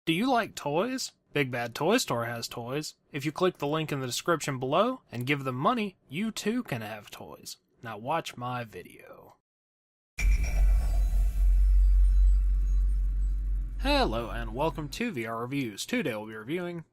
Do you like toys? Big Bad Toy Store has toys. If you click the link in the description below and give them money, you too can have toys. Now watch my video. Hello and welcome to VR Reviews. Today we'll be reviewing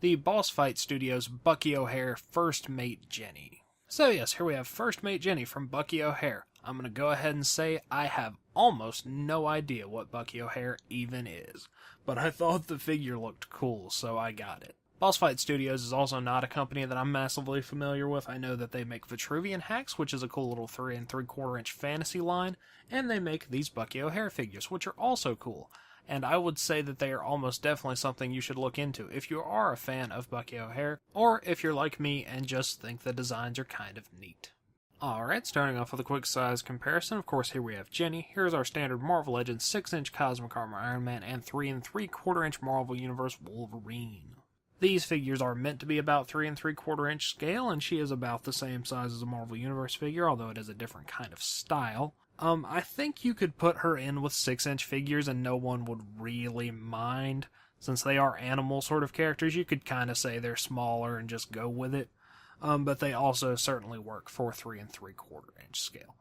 the Boss Fight Studios' Bucky O'Hare First Mate Jenny. So yes, here we have First Mate Jenny from Bucky O'Hare. I'm going to go ahead and say I have almost no idea what Bucky O'Hare even is, but I thought the figure looked cool, so I got it. Boss Fight Studios is also not a company that I'm massively familiar with. I know that they make Vitruvian Hacks, which is a cool little 3 3/4 inch fantasy line, and they make these Bucky O'Hare figures, which are also cool. And I would say that they are almost definitely something you should look into if you are a fan of Bucky O'Hare, or if you're like me and just think the designs are kind of neat. Alright, starting off with a quick size comparison. Of course, here we have Jenny. Here's our standard Marvel Legends 6-inch Cosmic Armor Iron Man and 3 3/4 inch Marvel Universe Wolverine. These figures are meant to be about 3 3/4 inch scale, and she is about the same size as a Marvel Universe figure, although it is a different kind of style. I think you could put her in with 6-inch figures and no one would really mind. Since they are animal sort of characters, you could kind of say they're smaller and just go with it. But they also certainly work for 3 3/4 inch scale.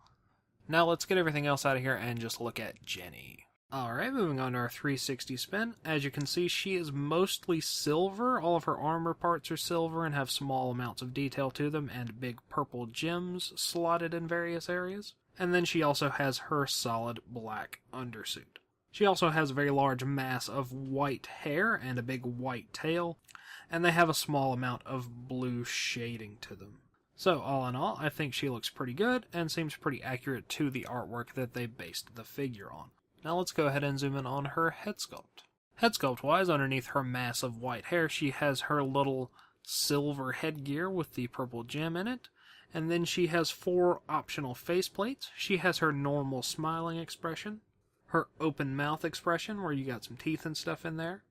Now let's get everything else out of here and just look at Jenny. Alright, moving on to our 360 spin. As you can see, she is mostly silver. All of her armor parts are silver and have small amounts of detail to them and big purple gems slotted in various areas. And then she also has her solid black undersuit. She also has a very large mass of white hair and a big white tail, and they have a small amount of blue shading to them. So all in all, I think she looks pretty good and seems pretty accurate to the artwork that they based the figure on. Now let's go ahead and zoom in on her head sculpt. Head sculpt wise, underneath her mass of white hair, she has her little silver headgear with the purple gem in it. And then she has 4 optional faceplates. She has her normal smiling expression, her open mouth expression where you got some teeth and stuff in there,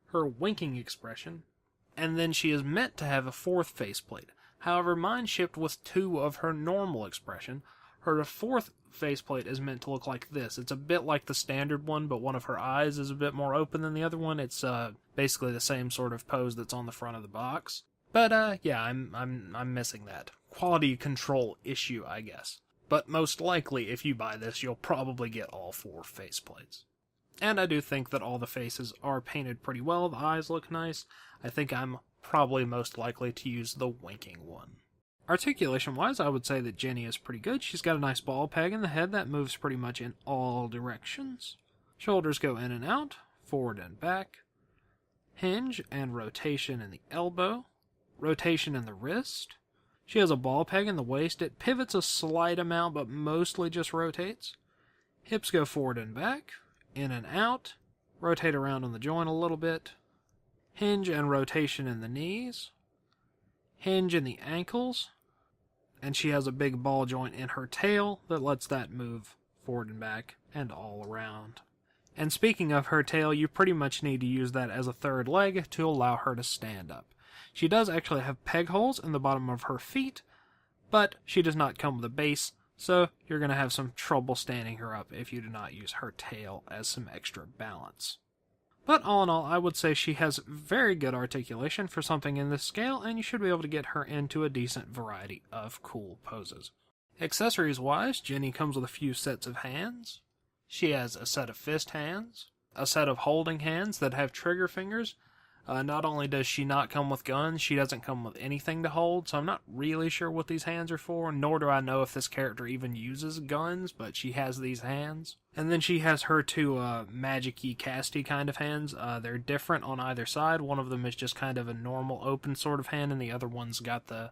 her winking expression, and then she is meant to have a 4th faceplate. However, mine shipped with 2 of her normal expression. Her 4th faceplate is meant to look like this. It's a bit like the standard one, but one of her eyes is a bit more open than the other one. It's basically the same sort of pose that's on the front of the box. But yeah, I'm missing that. Quality control issue, I guess. But most likely, if you buy this, you'll probably get all 4 faceplates. And I do think that all the faces are painted pretty well. The eyes look nice. I think I'm probably most likely to use the winking one. Articulation-wise, I would say that Jenny is pretty good. She's got a nice ball peg in the head that moves pretty much in all directions. Shoulders go in and out, forward and back. Hinge and rotation in the elbow. Rotation in the wrist. She has a ball peg in the waist. It pivots a slight amount, but mostly just rotates. Hips go forward and back, in and out. Rotate around on the joint a little bit. Hinge and rotation in the knees. Hinge in the ankles. And she has a big ball joint in her tail that lets that move forward and back and all around. And speaking of her tail, you pretty much need to use that as a 3rd leg to allow her to stand up. She does actually have peg holes in the bottom of her feet, but she does not come with a base, so you're going to have some trouble standing her up if you do not use her tail as some extra balance. But all in all, I would say she has very good articulation for something in this scale, and you should be able to get her into a decent variety of cool poses. Accessories-wise, Jenny comes with a few sets of hands. She has a set of fist hands, a set of holding hands that have trigger fingers. Not only does she not come with guns, she doesn't come with anything to hold, so I'm not really sure what these hands are for, nor do I know if this character even uses guns, but she has these hands. And then she has her 2 magic-y, casty kind of hands. They're different on either side. One of them is just kind of a normal open sort of hand, and the other one's got the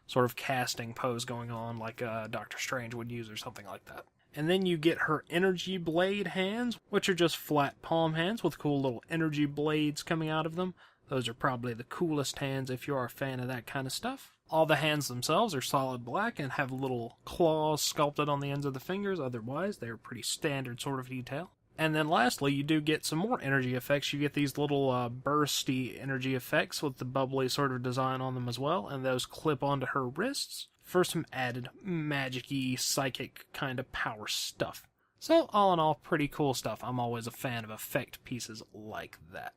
sort of casting pose going on like Doctor Strange would use or something like that. And then you get her energy blade hands, which are just flat palm hands with cool little energy blades coming out of them. Those are probably the coolest hands if you're a fan of that kind of stuff. All the hands themselves are solid black and have little claws sculpted on the ends of the fingers. Otherwise, they're pretty standard sort of detail. And then lastly, you do get some more energy effects. You get these little bursty energy effects with the bubbly sort of design on them as well, and those clip onto her wrists for some added magic-y, psychic kind of power stuff. So all in all, pretty cool stuff. I'm always a fan of effect pieces like that.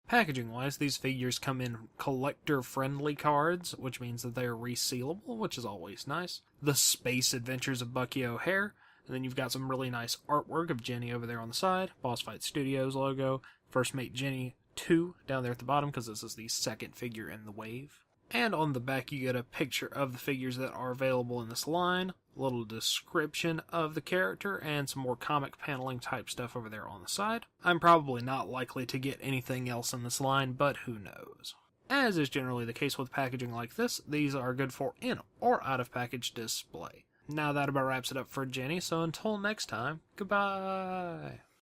Packaging wise, these figures come in collector friendly cards, which means that they are resealable, which is always nice. The Space Adventures of Bucky O'Hare, and then you've got some really nice artwork of Jenny over there on the side, Boss Fight Studios logo, First Mate Jenny 2 down there at the bottom because this is the second figure in the wave. And on the back you get a picture of the figures that are available in this line, a little description of the character, and some more comic paneling type stuff over there on the side. I'm probably not likely to get anything else in this line, but who knows. As is generally the case with packaging like this, these are good for in or out of package display. Now that about wraps it up for Jenny, so until next time, goodbye!